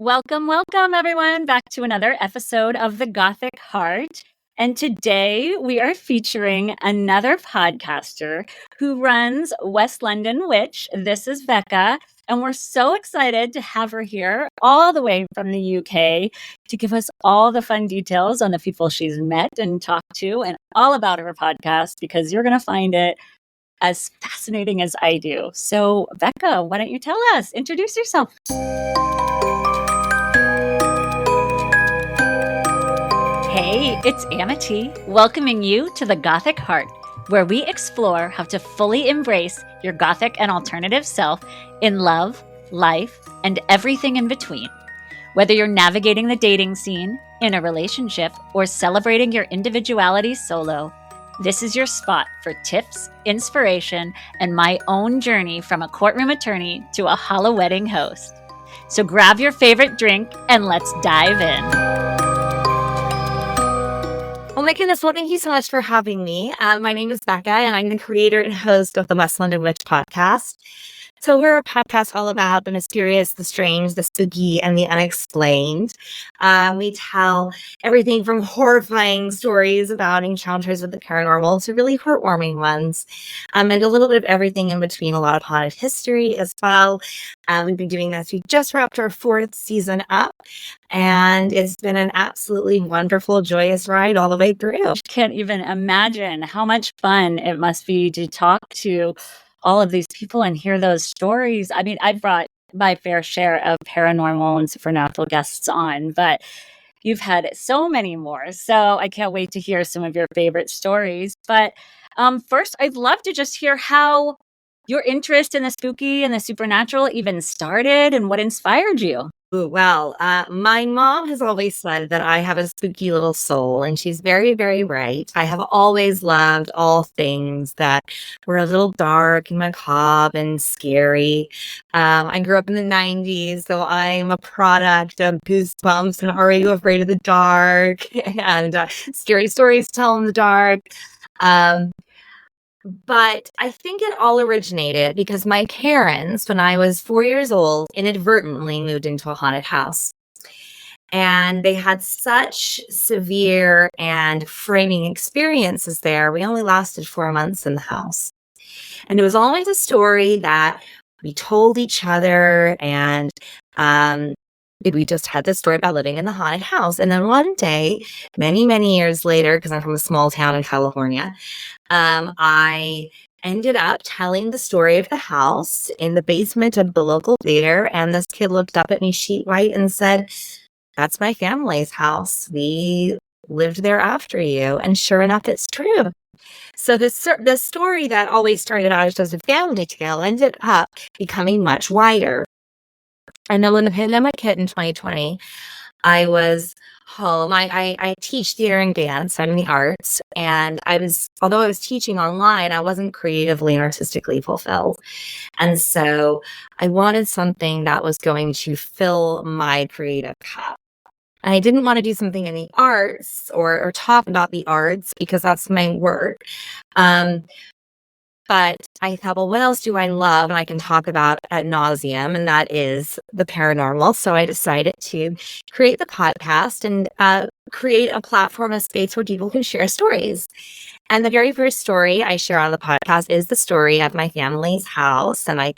Welcome everyone back to another episode of the Gothic Heart. And today we are featuring another podcaster who runs West London Witch. This is Becca, and we're so excited to have her here all the way from the UK to give us all the fun details on the people she's met and talked to and all about her podcast, because you're going to find it as fascinating as I do. So Becca, why don't you tell us, introduce yourself. Hey, it's Amity, welcoming you to the Gothic Heart, where we explore how to fully embrace your Gothic and alternative self in love, life, and everything in between. Whether you're navigating the dating scene, in a relationship, or celebrating your individuality solo, this is your spot for tips, inspiration, and my own journey from a courtroom attorney to a hollow wedding host. So grab your favorite drink and let's dive in. Oh my goodness. Well, thank you so much for having me. My name is Becca, and I'm the creator and host of the West London Witch podcast. So we're a podcast all about the mysterious, the strange, the spooky, and the unexplained. We tell everything from horrifying stories about encounters with the paranormal to really heartwarming ones, and a little bit of everything in between, a lot of haunted history as well. We've been doing this. We just wrapped our 4th season up, and it's been an absolutely wonderful, joyous ride all the way through. Can't even imagine how much fun it must be to talk to all of these people and hear those stories. I mean, I've brought my fair share of paranormal and supernatural guests on, but you've had so many more. So I can't wait to hear some of your favorite stories. But first, I'd love to just hear how your interest in the spooky and the supernatural even started and what inspired you. Ooh, well, my mom has always said that I have a spooky little soul, and she's very, very right. I have always loved all things that were a little dark and macabre and scary. I grew up in the 90s, so I'm a product of Goosebumps and Are You Afraid of the Dark and scary stories to tell in the dark. Um, but I think it all originated because my parents, when I was 4 years old, inadvertently moved into a haunted house. And they had such severe and framing experiences there. We only lasted 4 months in the house. And it was always a story that we told each other, and we just had this story about living in the haunted house. And then one day, many, many years later, because I'm from a small town in California, I ended up telling the story of the house in the basement of the local theater, and this kid looked up at me sheet white and said, "That's my family's house. We lived there after you." And sure enough, it's true. So the story that always started out as just a family tale ended up becoming much wider. And then when the pandemic hit in 2020, I was home. I teach theater and dance. I'm in the arts. And although I was teaching online, I wasn't creatively and artistically fulfilled. And so I wanted something that was going to fill my creative cup. And I didn't want to do something in the arts or talk about the arts because that's my work. But I thought, well, what else do I love and I can talk about ad nauseum? And that is the paranormal. So I decided to create the podcast and create a platform, a space where people can share stories. And the very first story I share on the podcast is the story of my family's house. And I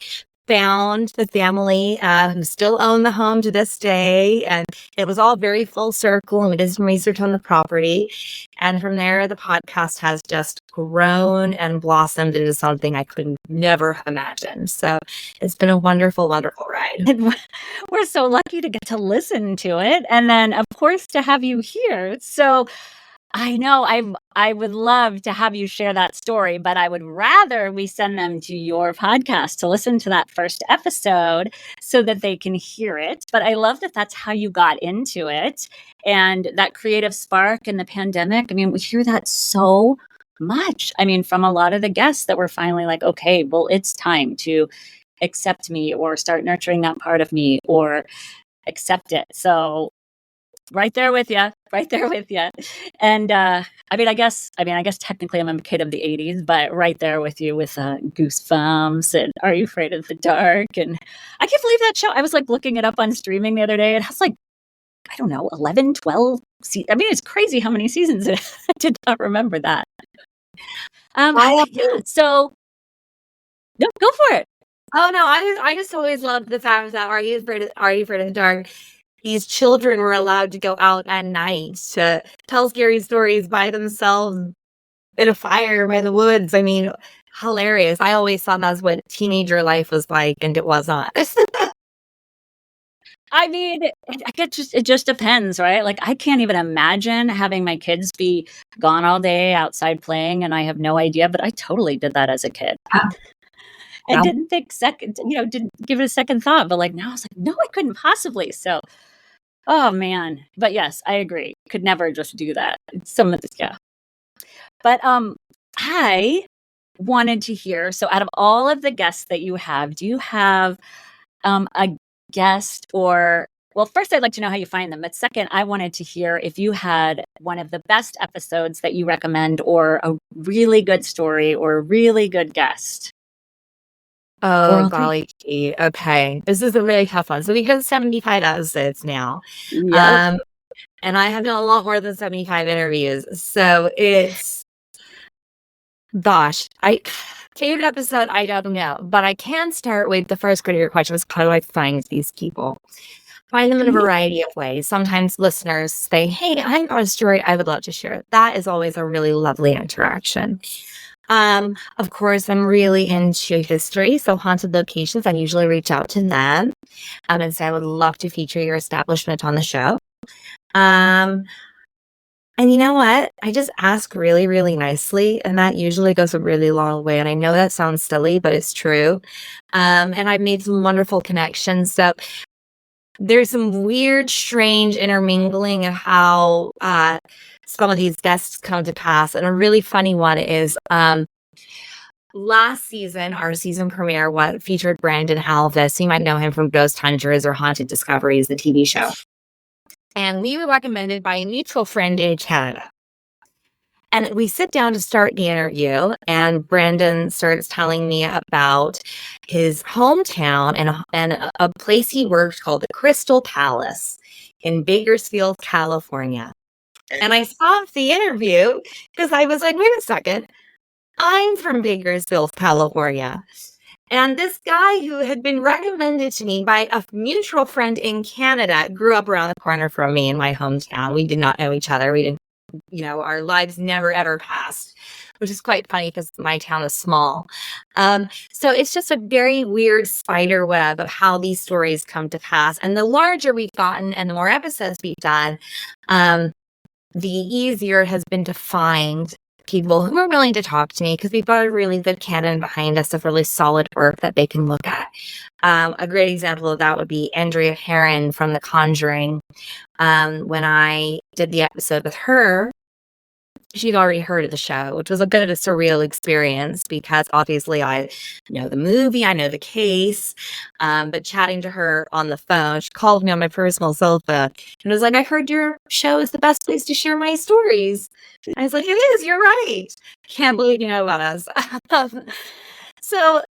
found the family who still own the home to this day. And it was all very full circle, and we did some research on the property. And from there, the podcast has just grown and blossomed into something I could never have imagined. So it's been a wonderful, wonderful ride. And we're so lucky to get to listen to it. And then, of course, to have you here. So I know I would love to have you share that story, but I would rather we send them to your podcast to listen to that first episode so that they can hear it. But I love that that's how you got into it, and that creative spark in the pandemic. I mean, we hear that so much. I mean, from a lot of the guests that were finally like, okay, well, it's time to accept me or start nurturing that part of me or accept it. So right there with you. Right there with you. And I guess technically I'm a kid of the 80s, but right there with you with Goosebumps and Are You Afraid of the Dark? And I can't believe that show. I was like looking it up on streaming the other day. It has like, I don't know, 11, 12. It's crazy how many seasons it I did not remember that. I Yeah. So no, go for it. Oh no, I just always loved the fact that Are You Afraid of the Dark? These children were allowed to go out at night to tell scary stories by themselves in a fire by the woods. I mean, hilarious. I always thought that's what teenager life was like, and it was not. It just depends, right? Like, I can't even imagine having my kids be gone all day outside playing, and I have no idea, but I totally did that as a kid. I Yeah. didn't think didn't give it a second thought, but, like, now I was like, "No, I couldn't possibly." So, oh, man. But, yes, I agree. Could never just do that. Some of this, yeah. But, I wanted to hear, so out of all of the guests that you have, do you have a guest or well, first, I'd like to know how you find them. But second, I wanted to hear if you had one of the best episodes that you recommend or a really good story or a really good guest. Or Oh, all three. golly gee. Okay. This is a really tough one. So we have 75 episodes now. Yep. Um, and I have done a lot more than 75 interviews. So it's gosh, I favorite episode, I don't know. But I can start with the first part of your question was how do I find these people? Find them in a Mhm. variety of ways. Sometimes listeners say, hey, I got a story I would love to share. That is always a really lovely interaction. Of course, I'm really into history, so haunted locations. I usually reach out to them and say I would love to feature your establishment on the show. Um, and you know what? I just ask really, really nicely, and that usually goes a really long way. And I know that sounds silly, but it's true. And I've made some wonderful connections. So there's some weird, strange intermingling of how some of these guests come to pass. And a really funny one is last season, our season premiere what featured Brandon Halvis. You might know him from Ghost Hunters or Haunted Discoveries, the TV show. And we were recommended by a mutual friend in Canada. And we sit down to start the interview, and Brandon starts telling me about his hometown and a place he worked called the Crystal Palace in Bakersfield, California. And I stopped the interview because I was like, wait a second, I'm from Bakersfield, California. And this guy who had been recommended to me by a mutual friend in Canada grew up around the corner from me in my hometown. We did not know each other. We didn't, our lives never ever passed, which is quite funny because my town is small. So it's just a very weird spider web of how these stories come to pass. And the larger we've gotten and the more episodes we've done, the easier it has been to find people who are willing to talk to me because we've got a really good canon behind us of really solid work that they can look at. A great example of that would be Andrea Herron from The Conjuring. When I did the episode with her, she'd already heard of the show, which was a bit of a surreal experience because obviously I know the movie, I know the case, but chatting to her on the phone, she called me on my personal cell phone and was like, I heard your show is the best place to share my stories. I was like, it is, you're right. Can't believe you know about us. So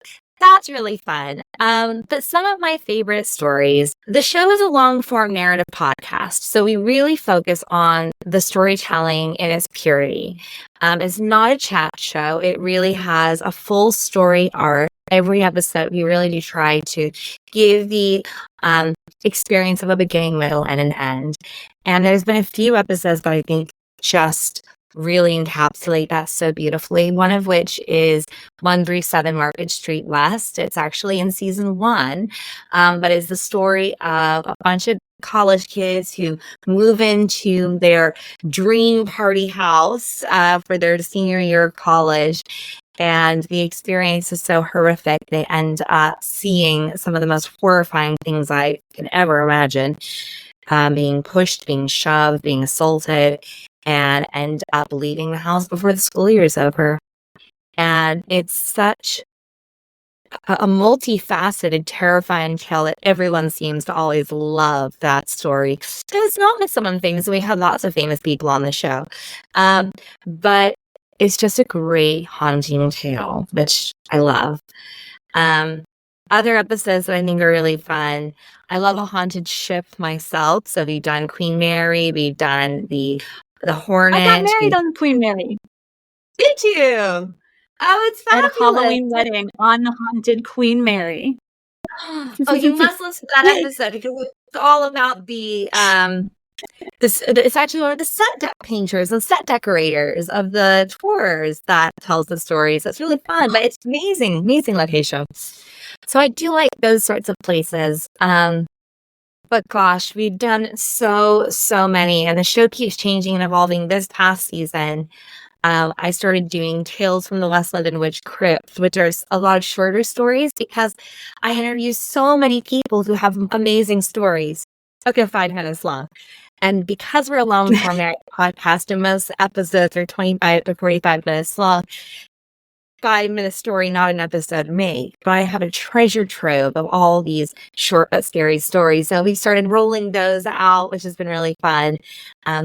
that's really fun. But some of my favorite stories, the show is a long form narrative podcast. So we really focus on the storytelling in its purity. It's not a chat show. It really has a full story arc. Every episode, we really do try to give the experience of a beginning, middle, and an end. And there's been a few episodes that I think just really encapsulate that so beautifully. One of which is 137 Market Street West. It's actually in season 1, but it's the story of a bunch of college kids who move into their dream party house for their senior year of college. And the experience is so horrific. They end up seeing some of the most horrifying things I can ever imagine. Being pushed, being shoved, being assaulted, and end up leaving the house before the school year is over. And it's such a multifaceted, terrifying tale that everyone seems to always love that story. And it's not with someone famous. We have lots of famous people on the show. But it's just a great haunting tale, which I love. Um, Other episodes that I think are really fun. I love a haunted ship myself. So we've done Queen Mary, we've done the I got Hornet. married on Queen Mary. Did you? Oh, it's I had a fabulous. Halloween wedding on the haunted Queen Mary. Oh, you must listen to that episode because it's all about it's actually one of the set deck painters and set decorators of the tours that tells the stories. It's really fun, but it's amazing location. So I do like those sorts of places. But gosh, we've done so many, and the show keeps changing and evolving. This past season, I started doing Tales from the West London Witch Crypt, which are a lot of shorter stories because I interview so many people who have amazing stories. Okay, 5 minutes long. And because we're a long format podcast and most episodes are 25 to 45 minutes long, 5 minute story, not an episode made. But I have a treasure trove of all these short but scary stories. So we started rolling those out, which has been really fun.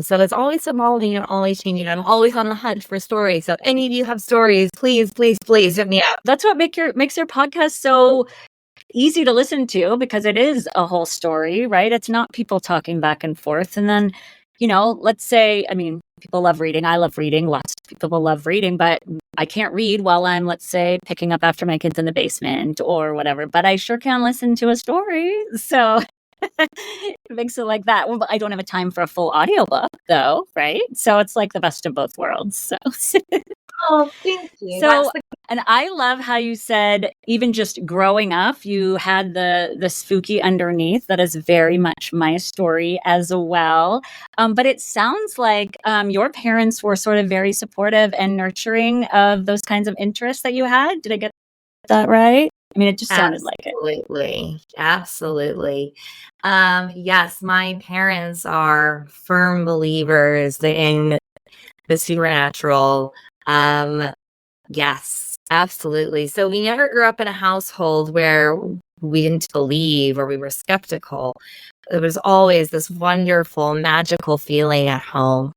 So it's always evolving and always changing. I'm always on the hunt for stories. So if any of you have stories, please hit me up. That's what makes your podcast so easy to listen to, because it is a whole story, right? It's not people talking back and forth. And then, let's say, people love reading. I love reading. Lots of people love reading, but I can't read while I'm, let's say, picking up after my kids in the basement or whatever, but I sure can listen to a story. So it makes it like that. Well, but I don't have a time for a full audiobook though, right? So it's like the best of both worlds. So Oh, thank you. So, and I love how you said, even just growing up, you had the spooky underneath. That is very much my story as well. But it sounds like your parents were sort of very supportive and nurturing of those kinds of interests that you had. Did I get that right? It just sounded like it. Absolutely. Yes, my parents are firm believers in the supernatural. Yes, absolutely. So we never grew up in a household where we didn't believe or we were skeptical. It was always this wonderful, magical feeling at home,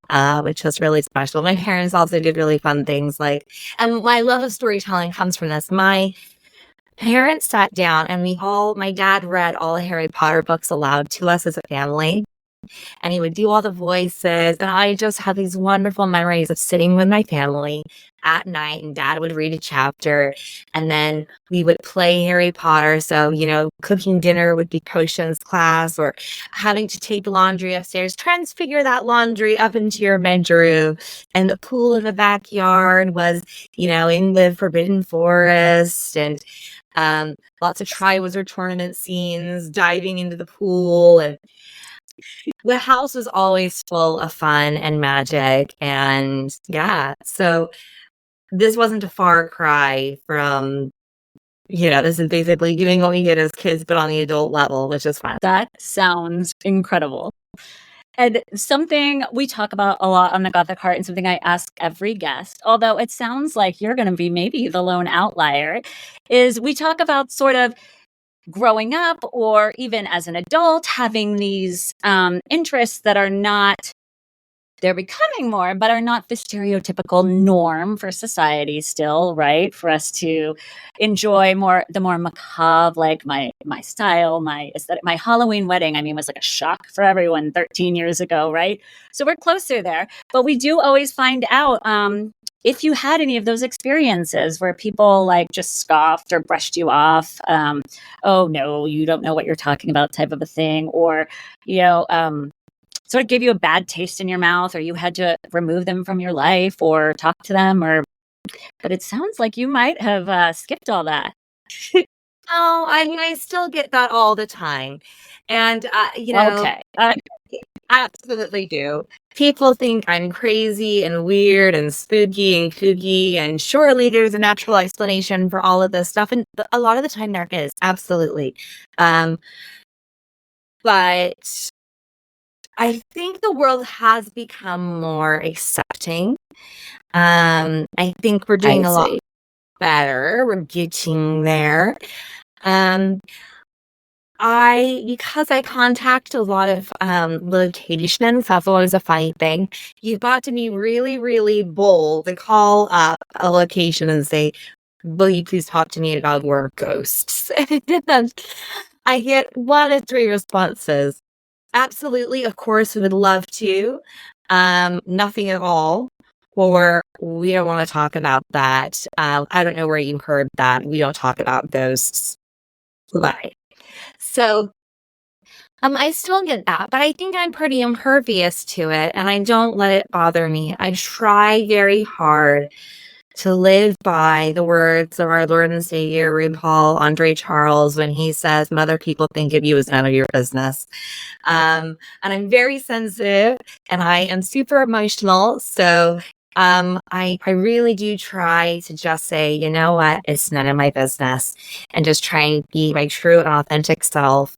which was really special. My parents also did really fun things and my love of storytelling comes from this. My parents sat down and my dad read all the Harry Potter books aloud to us as a family. And he would do all the voices. And I just had these wonderful memories of sitting with my family at night, and dad would read a chapter, and then we would play Harry Potter. So, cooking dinner would be potions class, or having to take laundry upstairs, transfigure that laundry up into your bedroom. And the pool in the backyard was, in the Forbidden Forest, and lots of Triwizard Tournament scenes, diving into the pool, and the house was always full of fun and magic. And yeah, so this wasn't a far cry from, this is basically doing what we did as kids, but on the adult level, which is fun. That sounds incredible. And something we talk about a lot on the Gothic Heart, and something I ask every guest, although it sounds like you're going to be maybe the lone outlier, is we talk about sort of growing up, or even as an adult, having these interests that are not, they're becoming more, but are not the stereotypical norm for society still, right? For us to enjoy the more macabre, like my style, my aesthetic. My Halloween wedding, was like a shock for everyone 13 years ago, right? So we're closer there, but we do always find out if you had any of those experiences where people like just scoffed or brushed you off, oh no, you don't know what you're talking about type of a thing, or, sort of gave you a bad taste in your mouth, or you had to remove them from your life or talk to them, but it sounds like you might have skipped all that. Oh, I still get that all the time. And, Okay. I absolutely do. People think I'm crazy and weird and spooky and kooky, and surely there's a natural explanation for all of this stuff. And a lot of the time there is, absolutely. But I think the world has become more accepting. I think we're doing a lot better. We're getting there. Um, because I contact a lot of locations, that's always a funny thing. You've got to be really, really bold to call up a location and say, "Will you please talk to me about where ghosts?" And I get one of three responses. Absolutely, of course, we would love to. Nothing at all. Or we don't want to talk about that. I don't know where you heard that. We don't talk about ghosts. Bye. So I still get that, but I think I'm pretty impervious to it and I don't let it bother me. I try very hard to live by the words of our Lord and Savior, RuPaul Andre Charles, when he says, "What other people think of you is none of your business." And I'm very sensitive and I am super emotional. So I really do try to just say, you know what, it's none of my business, and just try and be my true and authentic self,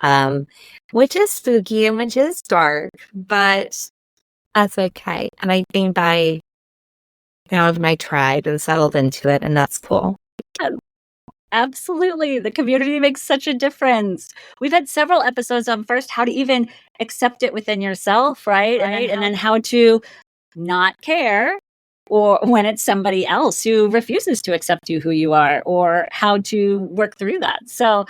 um, which is spooky and which is dark, but that's okay. And I think I found my tribe and settled into it, and that's cool. Absolutely. The community makes such a difference. We've had several episodes on first how to even accept it within yourself, right? And then how to not care or when it's somebody else who refuses to accept you who you are, or how to work through that. So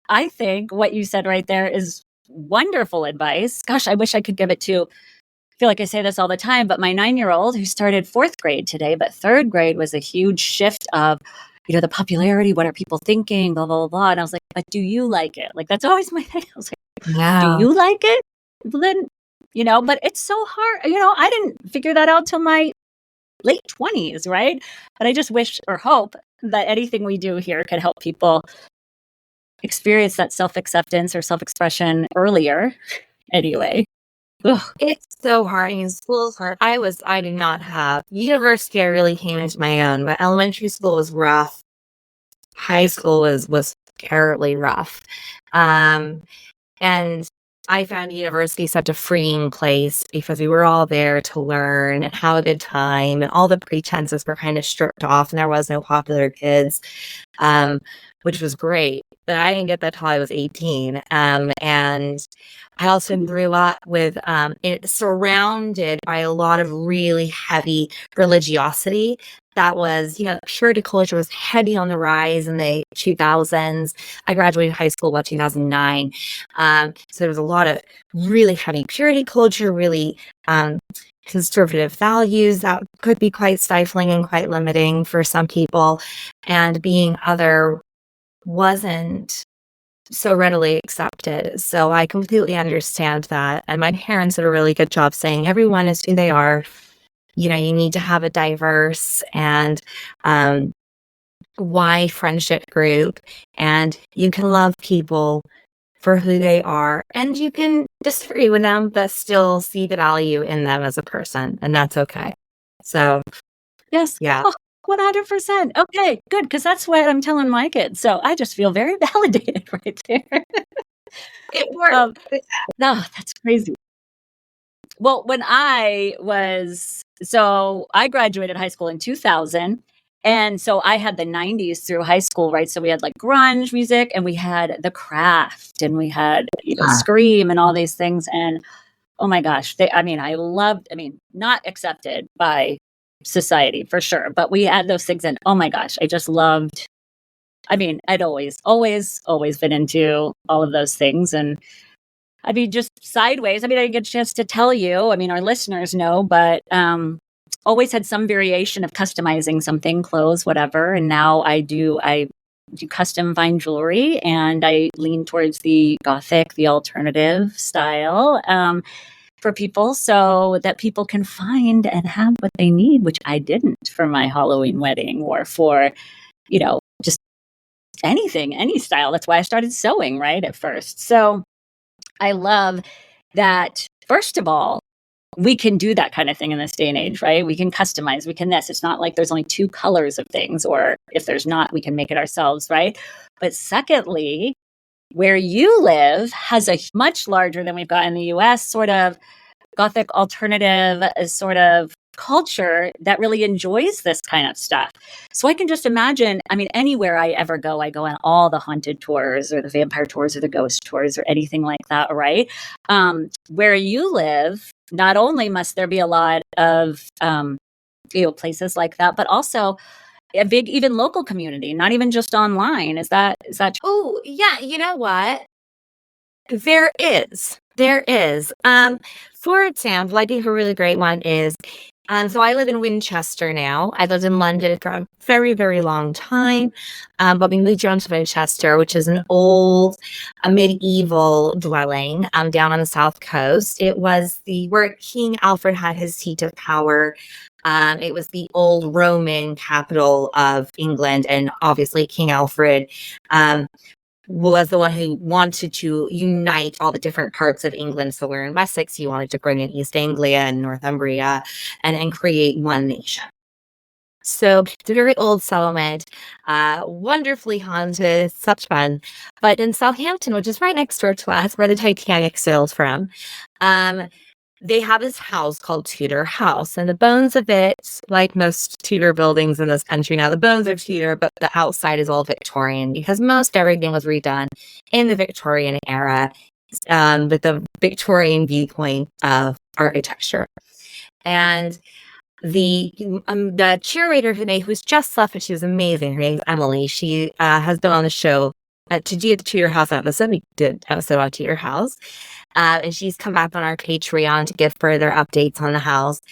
I think what you said right there is wonderful advice. Gosh, I wish I could give it to, I feel like I say this all the time, but my 9-year-old who started fourth grade today, but third grade was a huge shift of, the popularity, what are people thinking, blah, blah, blah, blah. And I was like, but do you like it? Like, that's always my thing. I was like, do Yeah. you like it? Well, then, but it's so hard. I didn't figure that out till my late 20s, right? But I just wish or hope that anything we do here could help people experience that self-acceptance or self-expression earlier anyway. Ugh. It's so hard. I mean, school is hard. I did not have university. I really came into my own, but elementary school was rough. High school was terribly rough. Um, and I found university such a freeing place because we were all there to learn and have a good time, and all the pretenses were kind of stripped off, and there was no popular kids, um, which was great. But I didn't get that till I was 18. And I also grew up with it surrounded by a lot of really heavy religiosity. That was, purity culture was heavy on the rise in the 2000s. I graduated high school about 2009. So there was a lot of really heavy purity culture, really conservative values that could be quite stifling and quite limiting for some people. And being other wasn't so readily accepted. So I completely understand that. And my parents did a really good job saying everyone is who they are. You need to have a diverse and wide friendship group, and you can love people for who they are, and you can disagree with them, but still see the value in them as a person, and that's okay. So, Yes. yeah. Oh, 100%. Okay, good, because that's what I'm telling my kids. So I just feel very validated right there. It works. Um, no, that's crazy. Well, I graduated high school in 2000. And so I had the 90s through high school, right? So we had like grunge music and we had The Craft and we had, Scream and all these things. And oh my gosh, not accepted by society for sure, but we had those things. And oh my gosh, I just loved, I'd always, always, always been into all of those things. And just sideways. I didn't get a chance to tell you. Our listeners know, but always had some variation of customizing something, clothes, whatever. And now I do custom fine jewelry, and I lean towards the Gothic, the alternative style for people, so that people can find and have what they need, which I didn't for my Halloween wedding or for, just anything, any style. That's why I started sewing right at first. So I love that, first of all, we can do that kind of thing in this day and age, right? We can customize, we can this. It's not like there's only two colors of things, or if there's not, we can make it ourselves, right? But secondly, where you live has a much larger than we've got in the US sort of Gothic alternative sort of culture that really enjoys this kind of stuff. So I can just imagine, I mean, anywhere I ever go, I go on all the haunted tours or the vampire tours or the ghost tours or anything like that, right? Where you live, not only must there be a lot of, places like that, but also a big, even local community, not even just online. Is that Oh, yeah, you know what? There is. There is. For example, I think a really great one is, so I live in Winchester now. I lived in London for a very, very long time. But we moved down to Winchester, which is an old, a medieval dwelling, down on the south coast. It was where King Alfred had his seat of power. It was the old Roman capital of England, and obviously King Alfred, um, was the one who wanted to unite all the different parts of England. So we're in Wessex. He wanted to bring in East Anglia and Northumbria and create one nation. So it's a very old settlement, wonderfully haunted, such fun. But in Southampton, which is right next door to us, where the Titanic sailed from, um, they have this house called Tudor House, and the bones of it, like most Tudor buildings in this country now, the bones are Tudor, but the outside is all Victorian because most everything was redone in the Victorian era, with the Victorian viewpoint of architecture. And the curator who's just left, and she was amazing. Her name's Emily. She has been on the show to do the Tudor House episode. We did episode on Tudor House. And she's come back on our Patreon to give further updates on the house.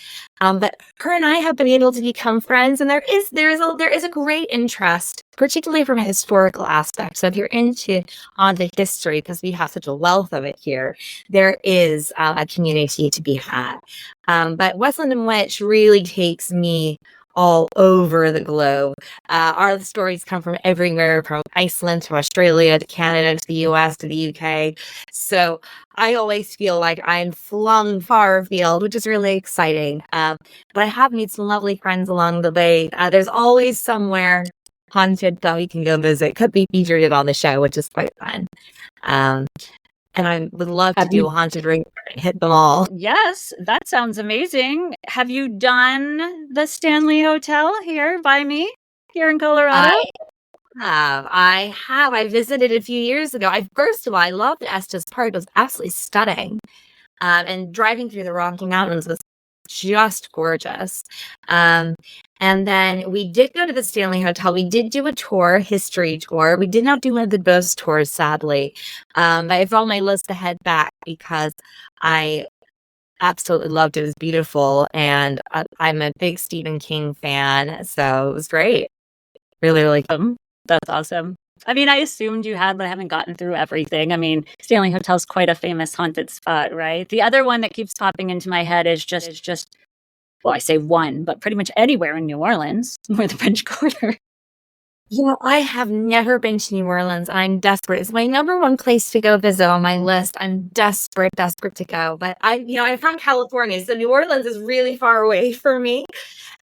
But her and I have been able to become friends, and there is a great interest, particularly from a historical aspect. So if you're into on the history, because we have such a wealth of it here, there is a community to be had. But West London Witch really takes me all over the globe. Our stories come from everywhere, from Iceland to Australia to Canada to the US to the UK. So I always feel like I'm flung far afield, which is really exciting. But I have made some lovely friends along the way. There's always somewhere haunted that we can go visit. Could be featured on the show, which is quite fun. Um, and I would love to Have do you a haunted ring, hit them all. Yes, that sounds amazing. Have you done the Stanley Hotel here by me, here in Colorado? I visited a few years ago. First of all, I loved Estes Park. It was absolutely stunning. And driving through the Rocky Mountains was just gorgeous. Um, and then we did go to the Stanley Hotel. We did do a tour, history tour. We did not do one of the ghost tours, sadly. But it's on my list to head back because I absolutely loved it. It was beautiful. And I'm a big Stephen King fan. So it was great. Really, really That's awesome. I mean, I assumed you had, but I haven't gotten through everything. I mean, Stanley Hotel's quite a famous haunted spot, right? The other one that keeps popping into my head is just well, I say one, but pretty much anywhere in New Orleans or the French Quarter. I have never been to New Orleans. I'm desperate. It's my number one place to go visit on my list. I'm desperate to go. But I'm from California, so New Orleans is really far away for me.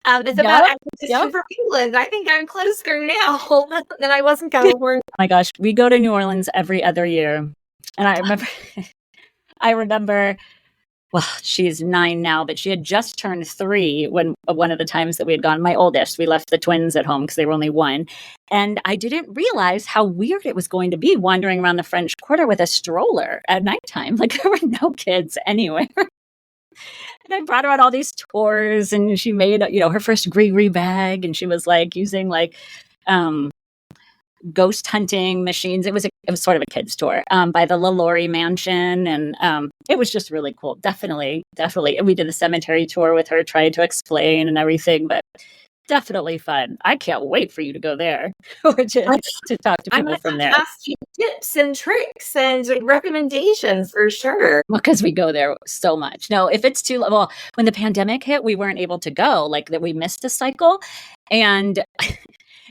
It's about acquisition from England. I think I'm closer now than I was in California. Oh my gosh, we go to New Orleans every other year. And I remember, well, she's 9 now, but she had just turned 3 when one of the times that we had gone, my oldest, we left the twins at home because they were only 1. And I didn't realize how weird it was going to be wandering around the French Quarter with a stroller at nighttime. Like there were no kids anywhere. And I brought her on all these tours and she made, her first gree bag and she was like using like, ghost hunting machines. It was sort of a kids tour by the LaLaurie Mansion, and it was just really cool. Definitely. And we did a cemetery tour with her, trying to explain and everything, but definitely fun. I can't wait for you to go there or to talk to people from there. Ask you tips and tricks and recommendations for sure. Because we go there so much. No, if it's too well, when the pandemic hit, we weren't able to go. Like that, we missed a cycle, and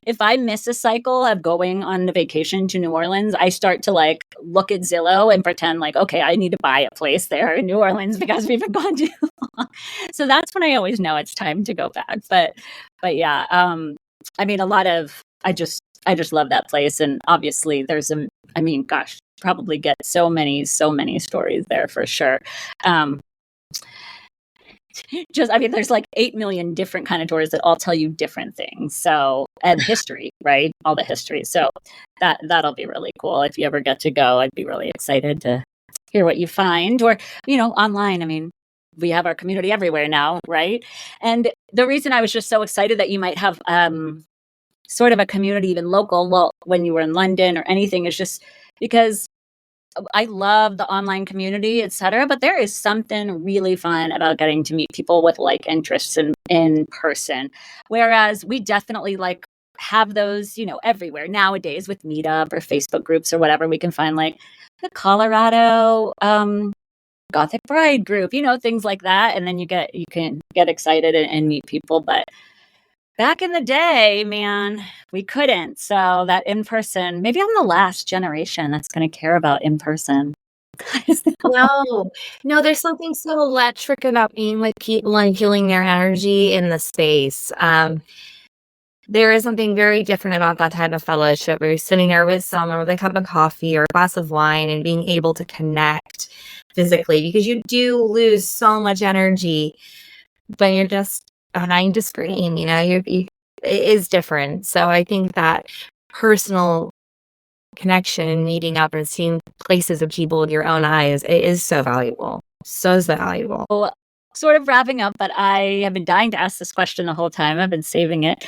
if I miss a cycle of going on a vacation to New Orleans, I start to like look at Zillow and pretend like, okay, I need to buy a place there in New Orleans because we've been gone too long. So that's when I always know it's time to go back. But yeah, I mean, I just love that place, and obviously gosh, probably get so many stories there for sure. just, I mean, there's like 8 million different kind of tours that all tell you different things. So, and history, right? All the history. So that'll be really cool. If you ever get to go, I'd be really excited to hear what you find, or, online. I mean, we have our community everywhere now, right? And the reason I was just so excited that you might have sort of a community, even local, well, when you were in London or anything, is just because I love the online community, etc. But there is something really fun about getting to meet people with like interests in person. Whereas we definitely like have those, everywhere nowadays with Meetup or Facebook groups or whatever. We can find like the Colorado Gothic Bride group, things like that. And then you can get excited and meet people. But back in the day, man, we couldn't. So that in person, maybe I'm the last generation that's going to care about in person. No, no, there's something so electric about being with people and feeling their energy in the space. There is something very different about that type of fellowship where you're sitting there with someone with a cup of coffee or a glass of wine and being able to connect physically, because you do lose so much energy when you're just behind a screen, it is different. So I think that personal connection and meeting up and seeing places of people with your own eyes, it is so valuable. So valuable. So, sort of wrapping up, but I have been dying to ask this question the whole time. I've been saving it.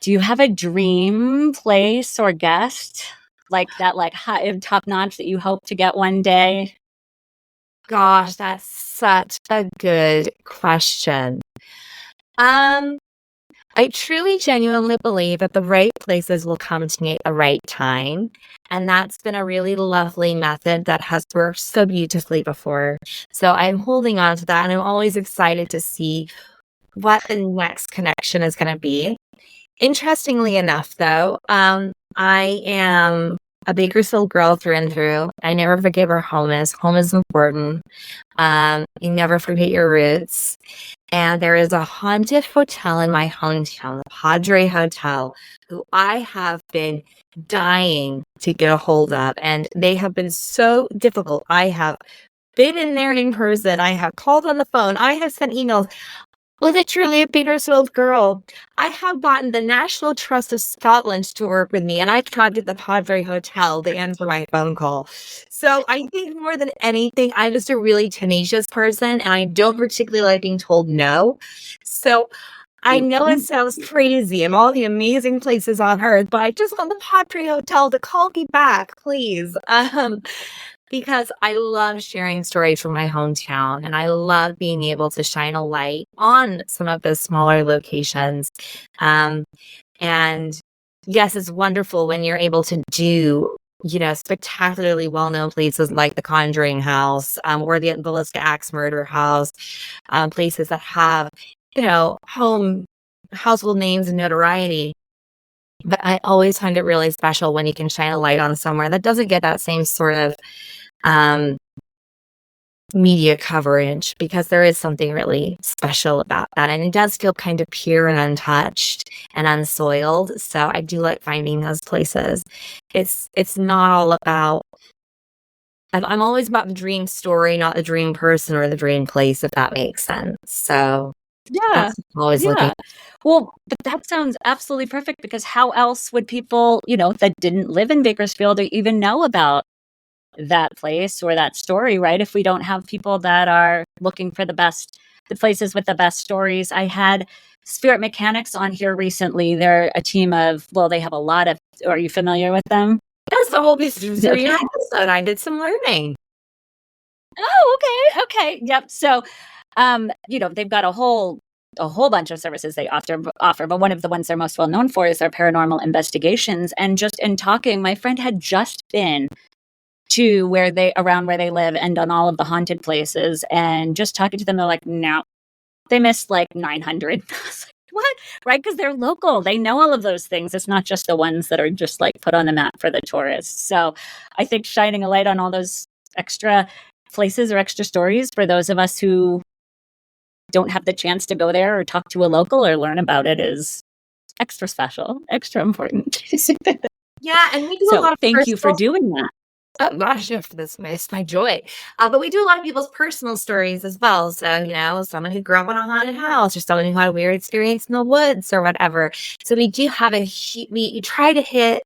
Do you have a dream place or guest like that, like high top notch that you hope to get one day? Gosh, that's such a good question. I truly genuinely believe that the right places will come to me at the right time. And that's been a really lovely method that has worked so beautifully before. So I'm holding on to that, and I'm always excited to see what the next connection is going to be. Interestingly enough, though, I am a Bakersfield girl through and through. I never forget where home is. Home is important. You never forget your roots. And there is a haunted hotel in my hometown, the Padre Hotel, who I have been dying to get a hold of. And they have been so difficult. I have been in there in person. I have called on the phone. I have sent emails. Literally a Petersfield girl. I have gotten the National Trust of Scotland to work with me, and I tried to get the Padre Hotel to answer my phone call. So I think more than anything, I'm just a really tenacious person, and I don't particularly like being told no. So I know it sounds crazy and all the amazing places on earth, but I just want the Padre Hotel to call me back, please. Because I love sharing stories from my hometown, and I love being able to shine a light on some of those smaller locations. And yes, it's wonderful when you're able to do, spectacularly well-known places like the Conjuring House, or the Villisca Axe Murder House, places that have, household names and notoriety. But I always find it really special when you can shine a light on somewhere that doesn't get that same sort of media coverage, because there is something really special about that, and it does feel kind of pure and untouched and unsoiled. So I do like finding those places. It's not all about, I'm always about the dream story, not the dream person or the dream place, if that makes sense. So Yeah. that's what I'm always looking. Well, but that sounds absolutely perfect, because how else would people, that didn't live in Bakersfield or even know about that place or that story, right? If we don't have people that are looking for the places with the best stories. I had Spirit Mechanics on here recently. They're a team of, well, they have a lot of, are you familiar with them? That's the whole episode. I did some learning. Oh, okay. Yep. So, they've got a whole bunch of services they offer, but one of the ones they're most well known for is their paranormal investigations. And just in talking, my friend had just been to around where they live and on all of the haunted places, and just talking to them, they're like, no, they missed like 900. I was like, what? Right? Because they're local. They know all of those things. It's not just the ones that are just like put on the map for the tourists. So I think shining a light on all those extra places or extra stories for those of us who don't have the chance to go there or talk to a local or learn about it is extra special, extra important. Yeah, and we do a So lot of thank you for doing that. Oh gosh, yeah, for this it's my joy. But we do a lot of people's personal stories as well. So, someone who grew up in a haunted house or someone who had a weird experience in the woods or whatever. So we do have we try to hit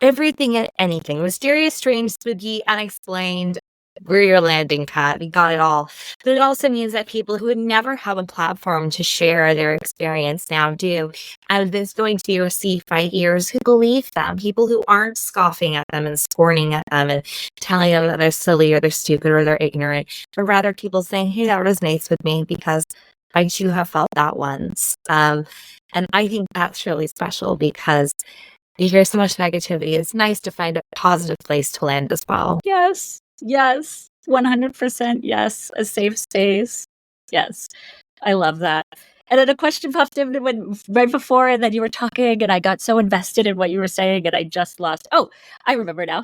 everything and anything. Mysterious, strange, spooky, unexplained. We're your landing pad. We got it all. But it also means that people who would never have a platform to share their experience now do. And there's going to be received by ears who believe them, people who aren't scoffing at them and scorning at them and telling them that they're silly or they're stupid or they're ignorant, but rather people saying, hey, that resonates with me because I too have felt that once. And I think that's really special because you hear so much negativity. It's nice to find a positive place to land as well. Yes. Yes. 100% yes. A safe space. Yes. I love that. And then a question popped in right before, and then you were talking, and I got so invested in what you were saying, and I just lost. Oh, I remember now.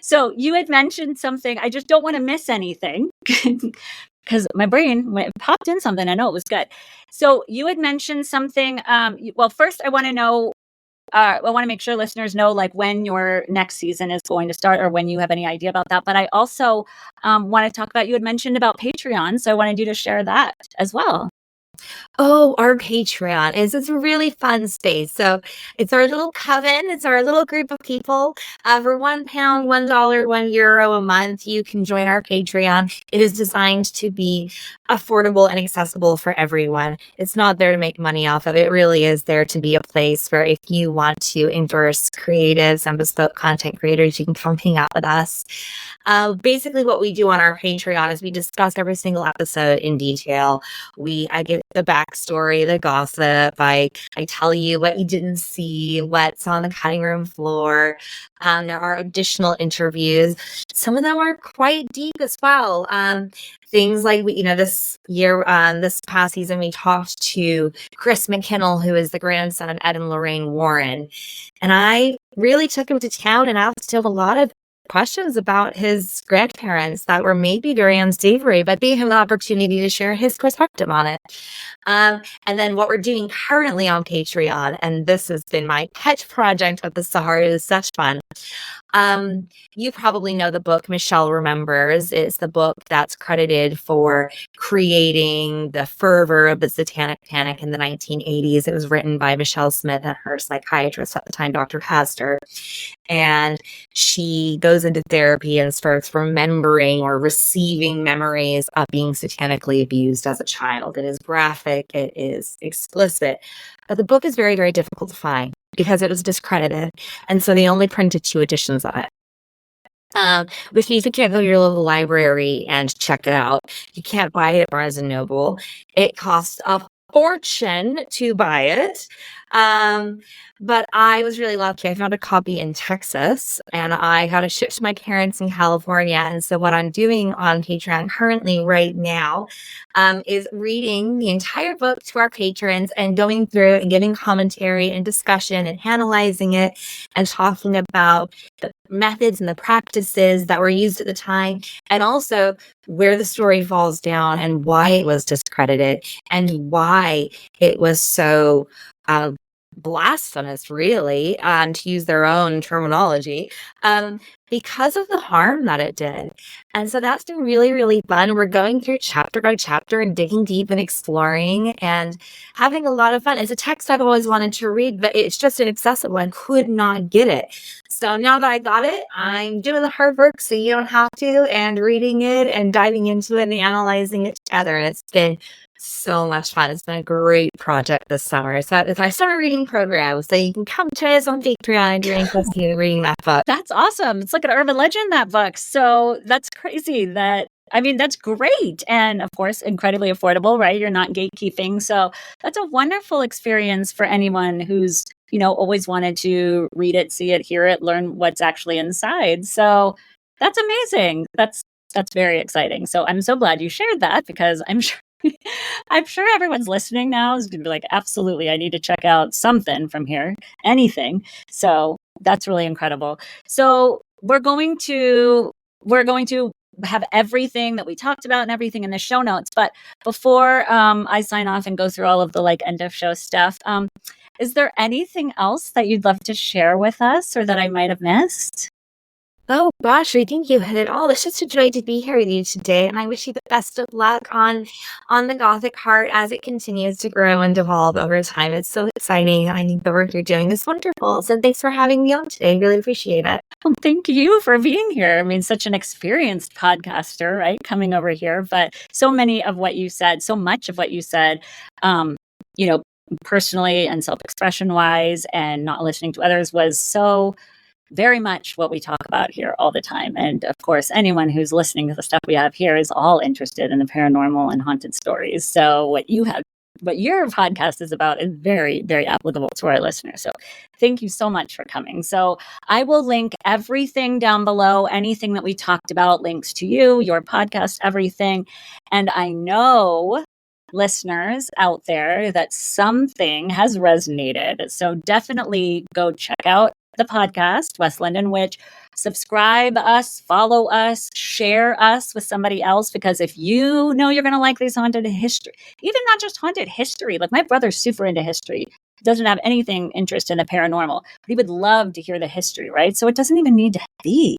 So you had mentioned something. I just don't want to miss anything because my brain, when it popped in something, I know it was good. So you had mentioned something. Well, first, I want to know. I want to make sure listeners know like when your next season is going to start or when you have any idea about that. But I also want to talk about, you had mentioned about Patreon. So I wanted you to share that as well. Oh, our Patreon is it's a really fun space. So it's our little coven. It's our little group of people. For £1, $1, €1 a month, you can join our Patreon. It is designed to be affordable and accessible for everyone. It's not there to make money off of it. It really is there to be a place where if you want to endorse creatives and bespoke content creators, you can come hang out with us. Basically, what we do on our Patreon is we discuss every single episode in detail. I give the backstory, the gossip. I tell you what you didn't see, what's on the cutting room floor. There are additional interviews. Some of them are quite deep as well. Things like this past season, we talked to Chris McKinnell, who is the grandson of Ed and Lorraine Warren, and I really took him to town and asked him a lot of questions about his grandparents that were maybe very unsavory, but gave him the opportunity to share his perspective on it. And then what we're doing currently on Patreon, and this has been my pet project with the Sahara, is such fun. You probably know the book Michelle Remembers. It's the book that's credited for creating the fervor of the Satanic Panic in the 1980s. It was written by Michelle Smith and her psychiatrist at the time, Dr. Pastor. And she goes into therapy and starts remembering or receiving memories of being satanically abused as a child. It is graphic, it is explicit, but the book is very, very difficult to find because it was discredited. And so they only printed 2 editions of it. Which means you can't go to your local library and check it out. You can't buy it at Barnes and Noble. It costs a fortune to buy it. But I was really lucky. I found a copy in Texas and I got it shipped to my parents in California. And so what I'm doing on Patreon currently right now is reading the entire book to our patrons and going through and giving commentary and discussion and analyzing it and talking about the methods and the practices that were used at the time, and also where the story falls down and why it was discredited and why it was so blasphemous, really, to use their own terminology, because of the harm that it did. And so that's been really, really fun. We're going through chapter by chapter and digging deep and exploring and having a lot of fun. It's a text I've always wanted to read, but it's just inaccessible and could not get it. So now that I got it, I'm doing the hard work so you don't have to, and reading it and diving into it and analyzing it together. And it's been so much fun. It's been a great project this summer. So it's my summer reading program. So you can come to us on Patreon if you're interested in reading that book. That's awesome. It's like an urban legend, that book. So that's crazy that's great. And of course, incredibly affordable, right? You're not gatekeeping. So that's a wonderful experience for anyone who's, always wanted to read it, see it, hear it, learn what's actually inside. So that's amazing. That's very exciting. So I'm so glad you shared that because I'm sure I'm sure everyone's listening now is going to be like, absolutely, I need to check out something from here, anything. So that's really incredible. So we're going to have everything that we talked about and everything in the show notes. But before I sign off and go through all of the end of show stuff, is there anything else that you'd love to share with us or that I might have missed? Oh gosh, I think you hit it all. It's just a joy to be here with you today, and I wish you the best of luck on the Gothic Heart as it continues to grow and evolve over time. It's so exciting. I think the work you're doing is wonderful. So thanks for having me on today. Really appreciate it. Well, thank you for being here. I mean, such an experienced podcaster, right? Coming over here, but so many of what you said, so much of what you said, um, you know, personally and self-expression wise and not listening to others was so very much what we talk about here all the time. And of course, anyone who's listening to the stuff we have here is all interested in the paranormal and haunted stories. So what your podcast is about is very, very applicable to our listeners. So thank you so much for coming. So I will link everything down below, anything that we talked about, links to you, your podcast, everything. And I know listeners out there that something has resonated. So definitely go check out the podcast, West London Witch. Subscribe us, follow us, share us with somebody else, because if you know you're going to like these haunted history, even not just haunted history, like my brother's super into history. He doesn't have anything interest in the paranormal, but he would love to hear the history, right? So it doesn't even need to be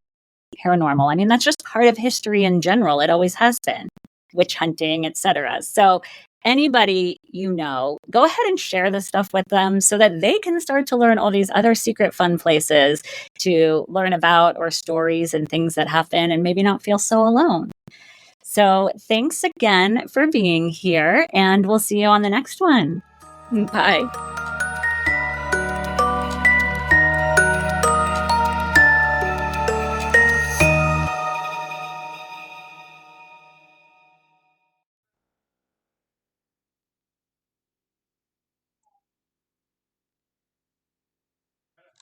paranormal. I mean, that's just part of history in general. It always has been, witch hunting, etc. So anybody you know, go ahead and share this stuff with them so that they can start to learn all these other secret fun places to learn about, or stories and things that happen, and maybe not feel so alone. So thanks again for being here, and we'll see you on the next one. Bye.